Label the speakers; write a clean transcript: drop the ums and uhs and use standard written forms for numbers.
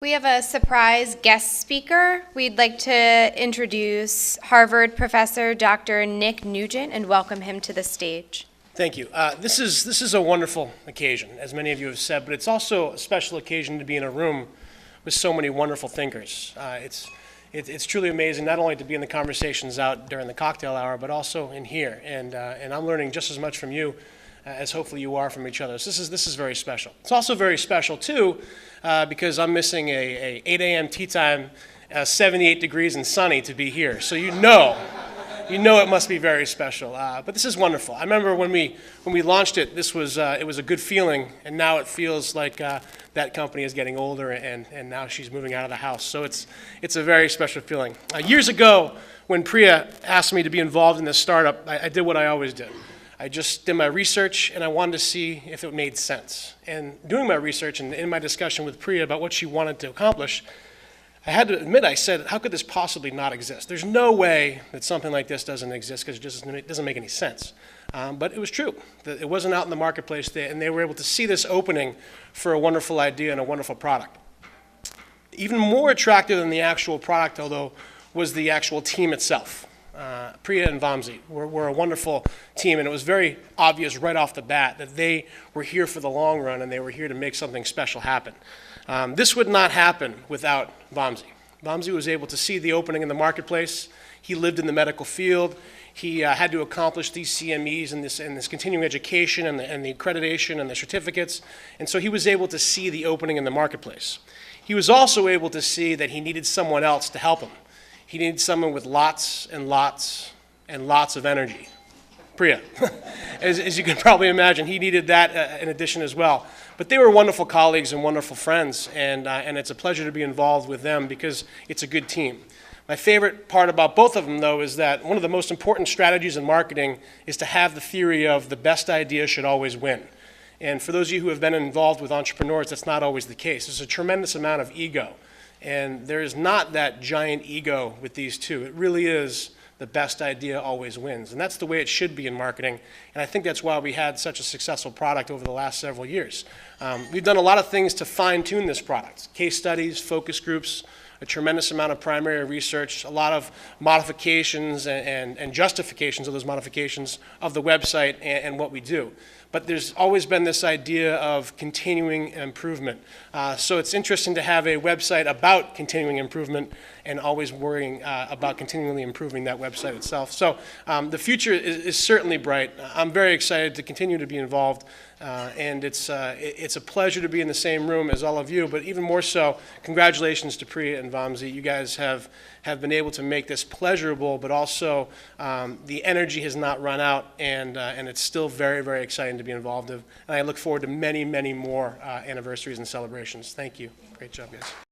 Speaker 1: We have a surprise guest speaker. We'd like to introduce Harvard professor Dr. Nick Nugent and welcome him to the stage.
Speaker 2: Thank you. This is a wonderful occasion, as many of you have said, but it's also a special occasion to be in a room with so many wonderful thinkers. It's truly amazing not only to be in the conversations out during the cocktail hour, but also in here. And I'm learning just as much from you as hopefully you are from each other. So this is very special. It's also very special too because I'm missing a 8 a.m. tea time, 78 degrees and sunny to be here. So you know it must be very special. But this is wonderful. I remember when we launched it, it was a good feeling, and now it feels like that company is getting older, and now she's moving out of the house. So it's a very special feeling. Years ago, when Priya asked me to be involved in this startup, I did what I always did. I just did my research, and I wanted to see if it made sense. And doing my research and in my discussion with Priya about what she wanted to accomplish, I had to admit, I said, how could this possibly not exist? There's no way that something like this doesn't exist because it doesn't make any sense. But it was true. It wasn't out in the marketplace, and they were able to see this opening for a wonderful idea and a wonderful product. Even more attractive than the actual product, although, was the actual team itself. Priya and Vamsi were a wonderful team, and it was very obvious right off the bat that they were here for the long run and they were here to make something special happen. This would not happen without Vamsi. Vamsi was able to see the opening in the marketplace. He lived in the medical field. He had to accomplish these CMEs and this continuing education and the accreditation and the certificates, and so he was able to see the opening in the marketplace. He was also able to see that he needed someone else to help him. He needed someone with lots and lots and lots of energy. Priya. As you can probably imagine, he needed that in addition as well. But they were wonderful colleagues and wonderful friends, and it's a pleasure to be involved with them because it's a good team. My favorite part about both of them, though, is that one of the most important strategies in marketing is to have the theory of the best idea should always win. And for those of you who have been involved with entrepreneurs, that's not always the case. There's a tremendous amount of ego. And there is not that giant ego with these two. It really is the best idea always wins. And that's the way it should be in marketing. And I think that's why we had such a successful product over the last several years. We've done a lot of things to fine-tune this product. Case studies, focus groups, a tremendous amount of primary research, a lot of modifications and justifications of those modifications of the website and what we do. But there's always been this idea of continuing improvement. So it's interesting to have a website about continuing improvement and always worrying about continually improving that website itself. So the future is certainly bright. I'm very excited to continue to be involved. And it's a pleasure to be in the same room as all of you, but even more so, congratulations to Priya and Vamsi. You guys have been able to make this pleasurable, but also the energy has not run out, and it's still very, very exciting to be involved in. And I look forward to many, many more anniversaries and celebrations. Thank you. Great job, guys.